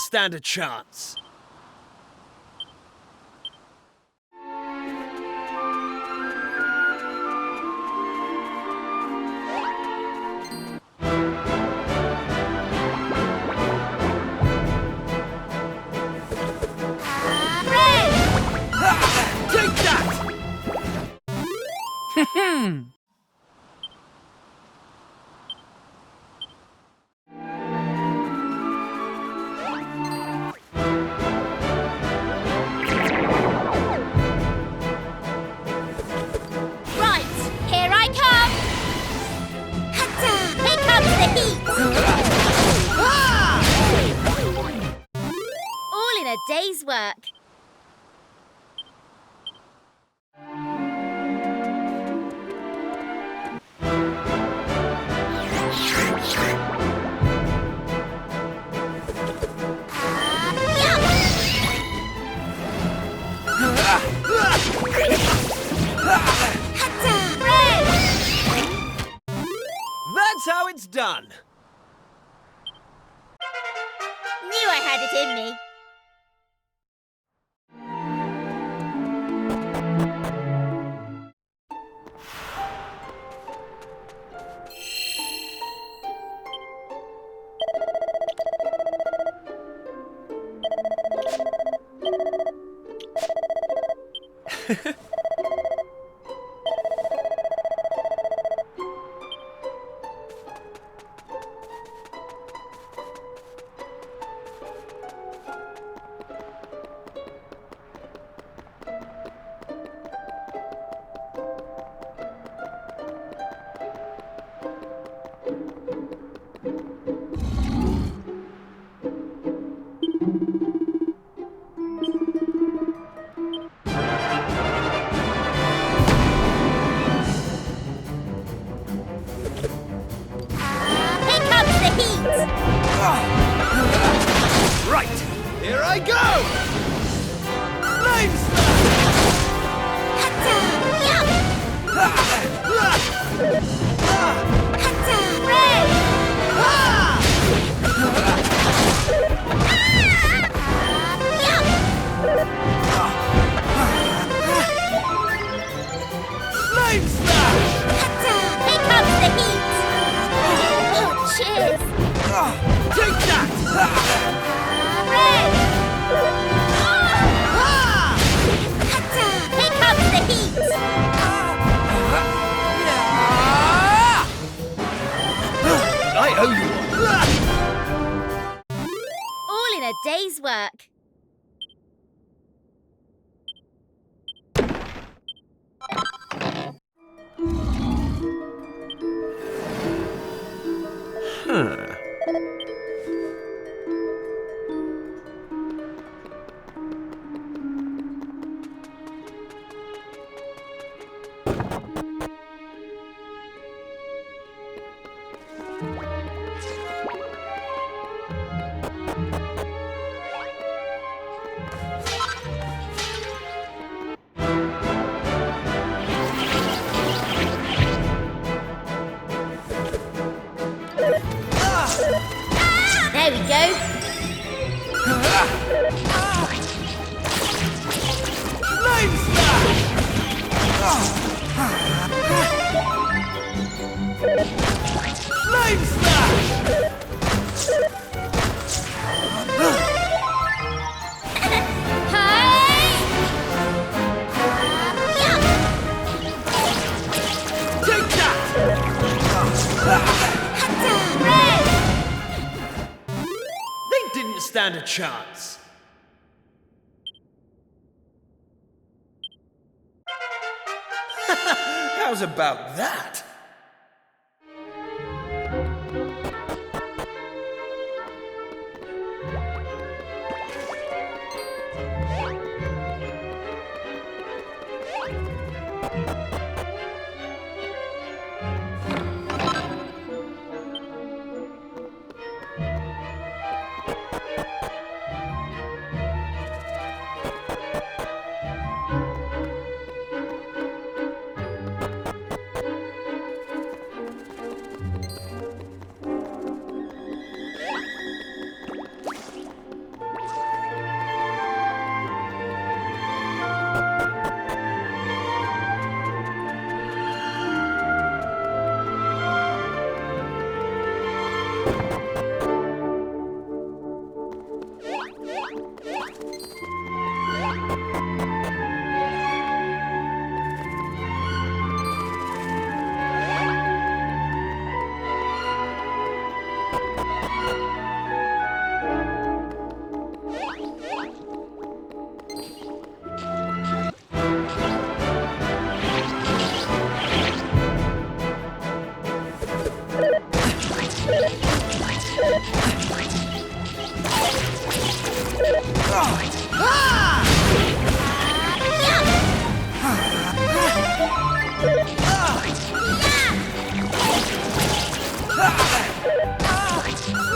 stand a chance. Take that! Day's work. That's how it's done. Knew I had it in me. Right, here I go! Flame Flame Slash! Here comes the heat! Oh, cheers! Take that! Red! Here comes the heat! I owe you one. All in a day's work. There we go. Flame Slash! Flame Slash! Take that! They didn't stand a chance. How's about that?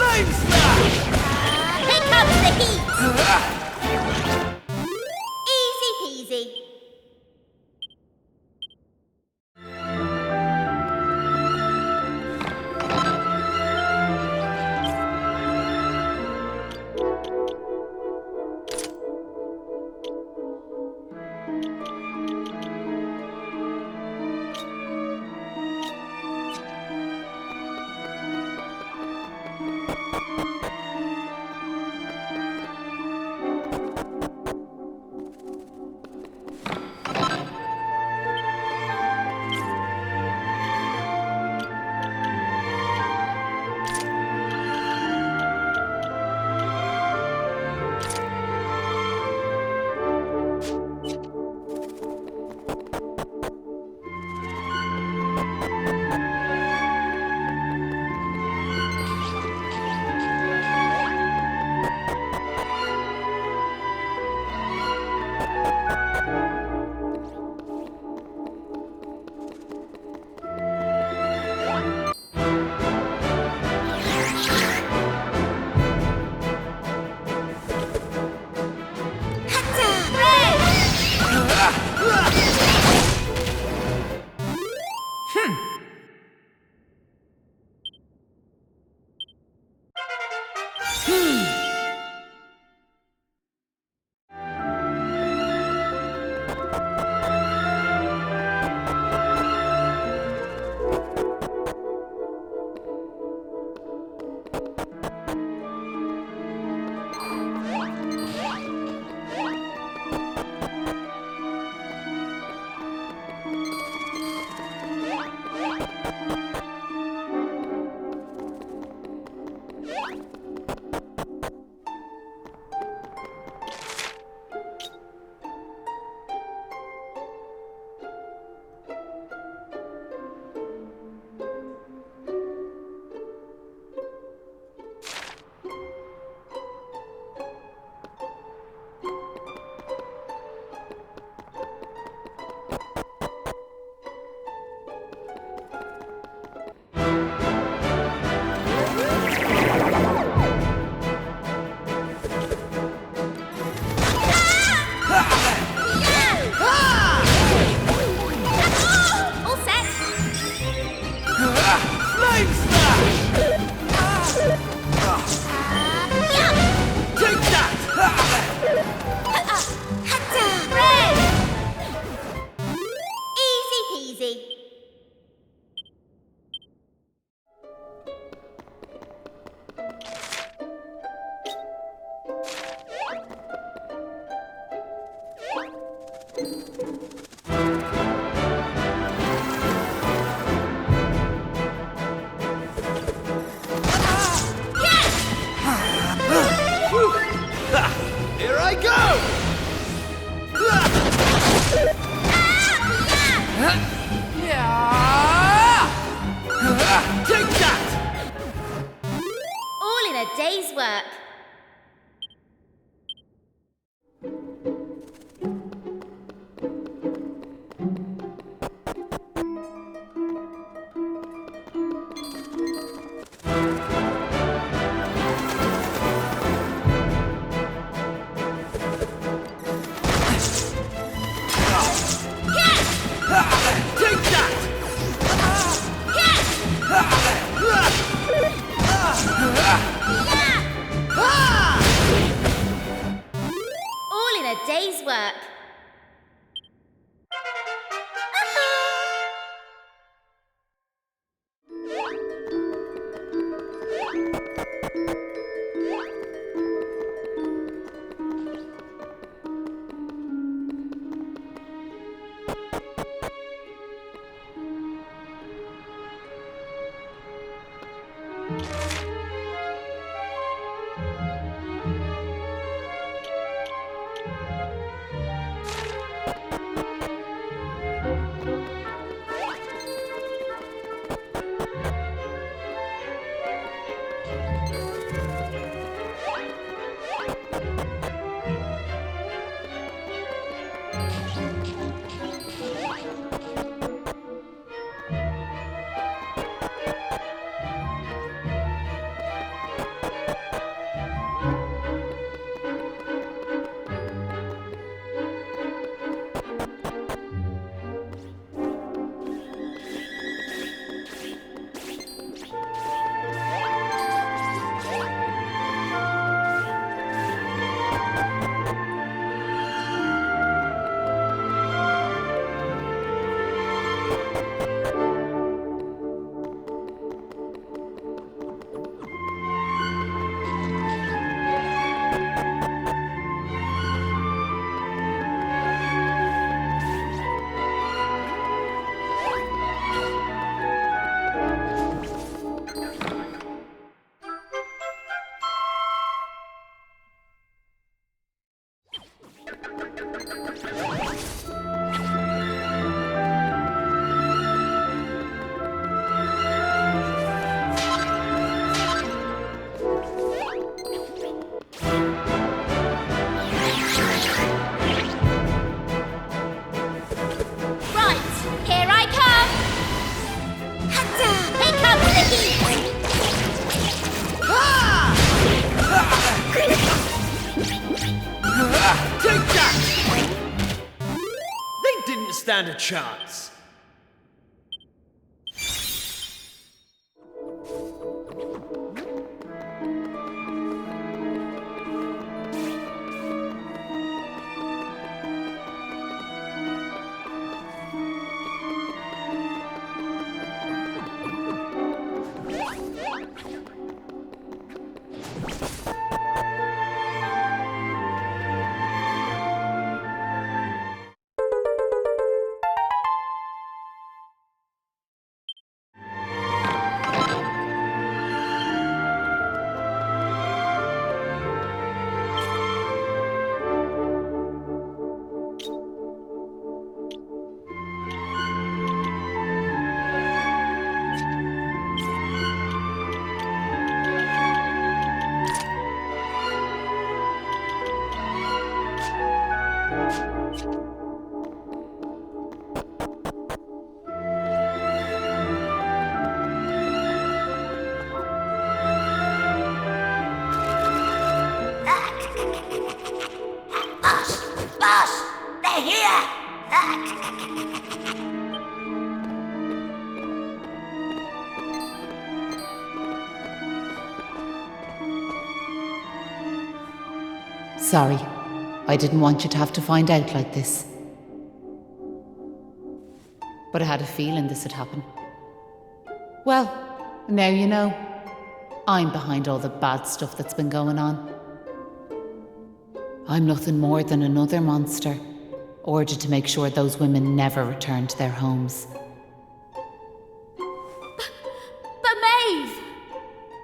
Flame slash! Here comes the heat! Easy peasy. Here I go! Take that! All in a day's work. Take that! All in a day's work. stand a chance. Boss! They're here! Sorry, I didn't want you to have to find out like this. But I had a feeling this would happen. Well, now you know. I'm behind all the bad stuff that's been going on. I'm nothing more than another monster, ordered to make sure those women never return to their homes. But Mave!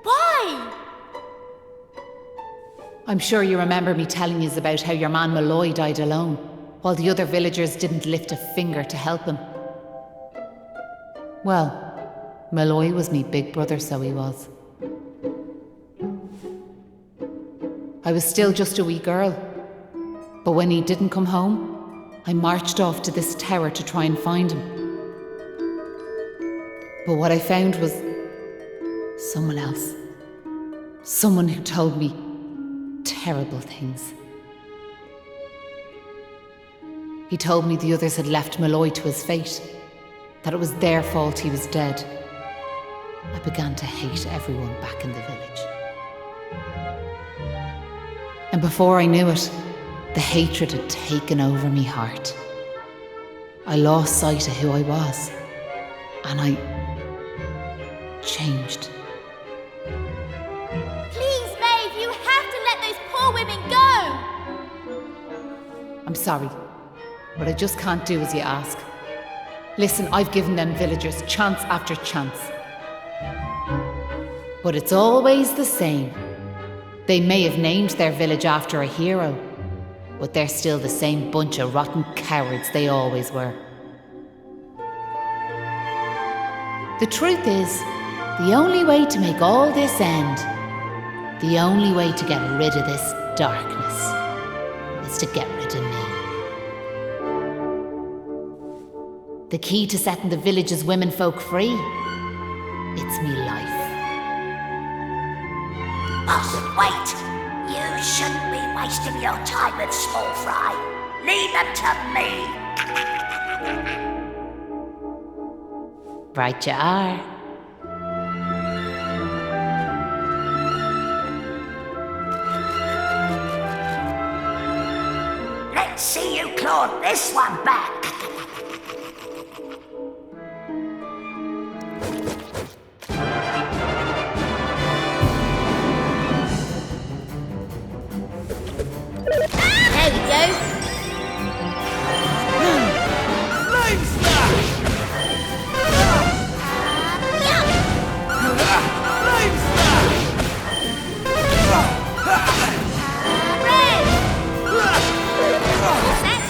Why? I'm sure you remember me telling you about how your man Malloy died alone, while the other villagers didn't lift a finger to help him. Well, Malloy was me big brother, so he was. I was still just a wee girl, but when he didn't come home, I marched off to this tower to try and find him. But what I found was someone else. Someone who told me terrible things. He told me the others had left Malloy to his fate, that it was their fault he was dead. I began to hate everyone back in the village. And before I knew it, the hatred had taken over me heart. I lost sight of who I was, and I changed. Please, Mave, you have to let those poor women go! I'm sorry, but I just can't do as you ask. Listen, I've given them villagers chance after chance. But it's always the same. They may have named their village after a hero, but they're still the same bunch of rotten cowards they always were. The truth is, the only way to make all this end, the only way to get rid of this darkness, is to get rid of me. The key to setting the village's womenfolk free, it's me life. Boss, wait! You shouldn't be wasting your time with small fry. Leave them to me. Right you are. Let's see you claw this one back. There we go. Flame slash! Yup! Flame slash! Red! All set.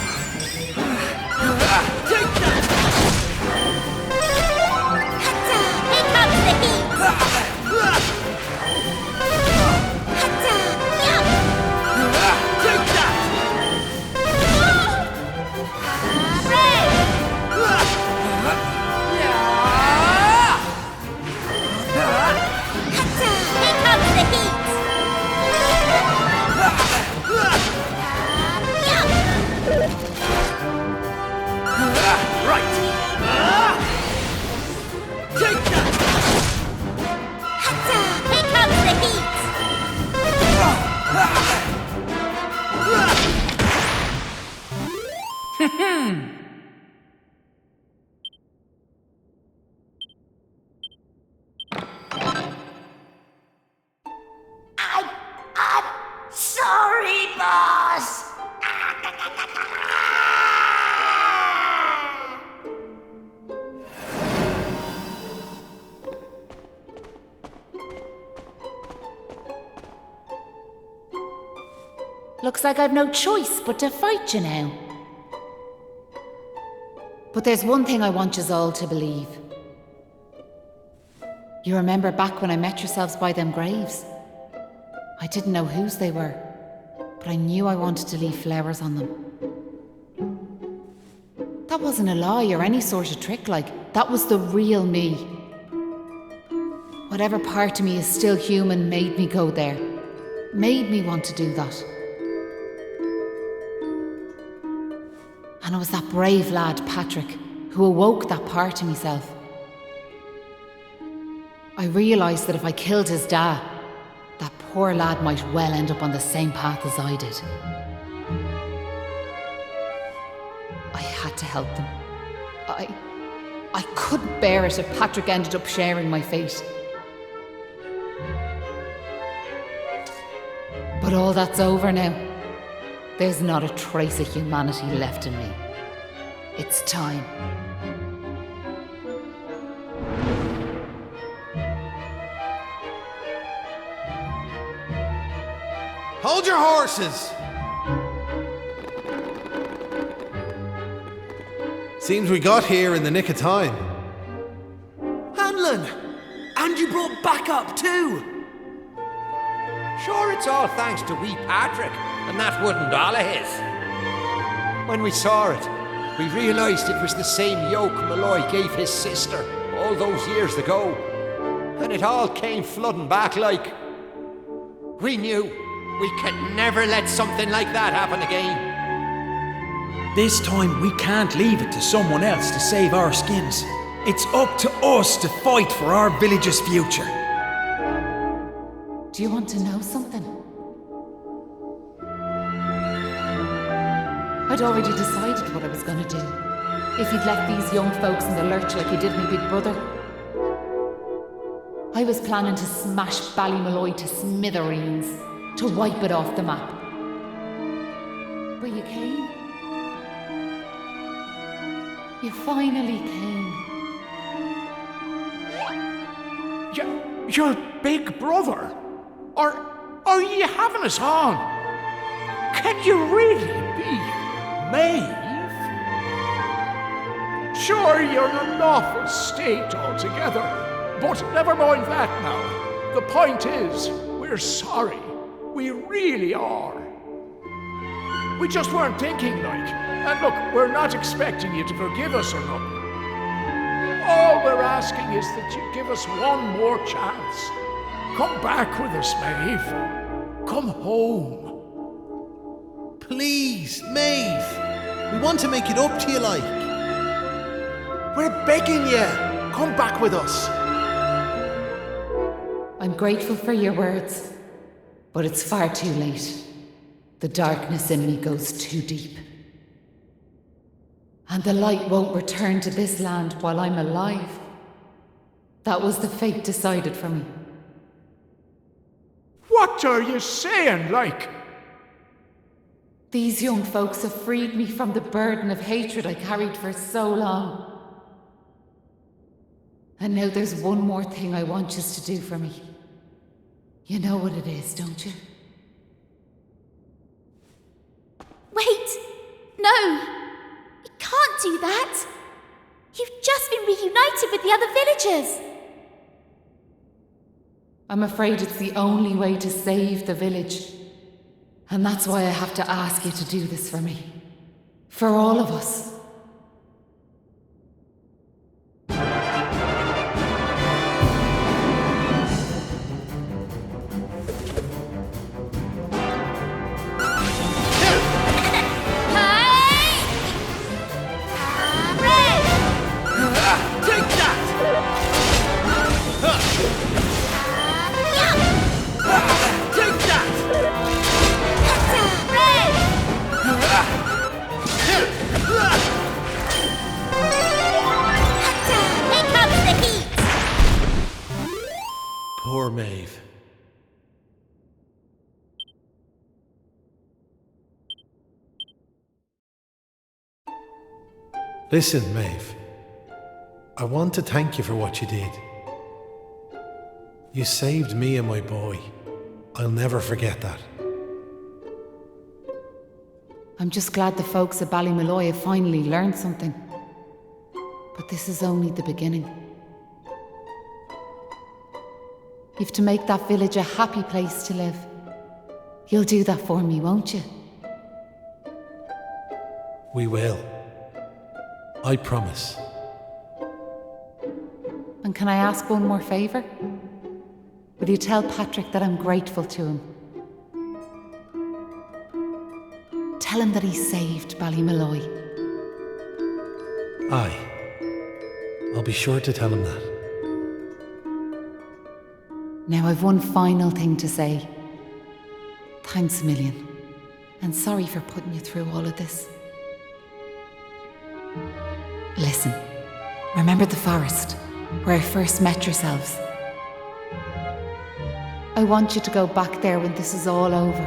Sorry, boss. Looks like I've no choice but to fight you now. But there's one thing I want yous all to believe. You remember back when I met yourselves by them graves? I didn't know whose they were, but I knew I wanted to leave flowers on them. That wasn't a lie or any sort of trick, that was the real me. Whatever part of me is still human made me go there, made me want to do that. And it was that brave lad, Patrick, who awoke that part of myself. I realised that if I killed his dad, that poor lad might well end up on the same path as I did. I had to help them. I couldn't bear it if Patrick ended up sharing my fate. But all that's over now. There's not a trace of humanity left in me. It's time. Hold your horses! Seems we got here in the nick of time. Hanlon! And you brought backup too! Sure, it's all thanks to wee Patrick and that wooden doll of his. When we saw it, we realised it was the same yoke Malloy gave his sister all those years ago. And it all came flooding back like... We knew we could never let something like that happen again. This time we can't leave it to someone else to save our skins. It's up to us to fight for our village's future. Do you want to know something? I'd already decided what I was going to do. If he'd left these young folks in the lurch like he did me big brother. I was planning to smash Ballymalloy to smithereens, to wipe it off the map. But you came. You finally came. Your big brother? Are you having us on? Can you really be Mave? Sure, you're an awful state altogether, but never mind that now. The point is, we're sorry. We really are. We just weren't thinking, And look, we're not expecting you to forgive us or nothing. All we're asking is that you give us one more chance. Come back with us, Mave. Come home. Please, Mave. We want to make it up to you, We're begging you. Come back with us. I'm grateful for your words, but it's far too late. The darkness in me goes too deep. And the light won't return to this land while I'm alive. That was the fate decided for me. What are you saying, These young folks have freed me from the burden of hatred I carried for so long. And now there's one more thing I want you to do for me. You know what it is, don't you? Wait! No! You can't do that! You've just been reunited with the other villagers! I'm afraid it's the only way to save the village. And that's why I have to ask you to do this for me. For all of us. Red! Listen, Mave. I want to thank you for what you did. You saved me and my boy. I'll never forget that. I'm just glad the folks at Ballymalloy have finally learned something. But this is only the beginning. You've to make that village a happy place to live. You'll do that for me, won't you? We will. I promise. And can I ask one more favour? Will you tell Patrick that I'm grateful to him? Tell him that he saved Ballymalloy. Aye. I'll be sure to tell him that. Now I've one final thing to say. Thanks a million. And sorry for putting you through all of this. Listen, remember the forest, where I first met yourselves? I want you to go back there when this is all over.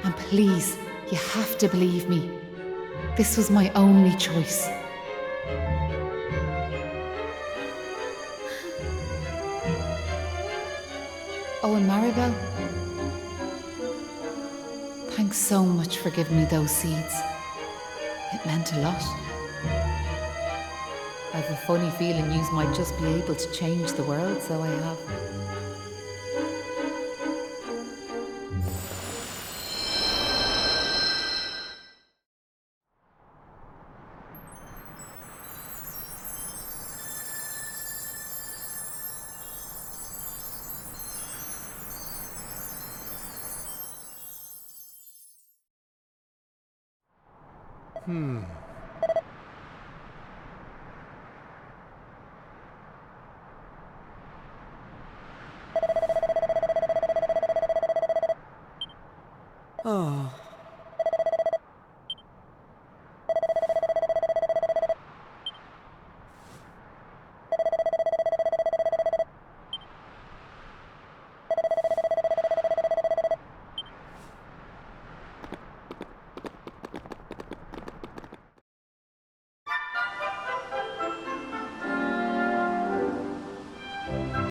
And please, you have to believe me. This was my only choice. Oh, and Maribel, thanks so much for giving me those seeds. It meant a lot. I have a funny feeling yous might just be able to change the world, so I have. Oh,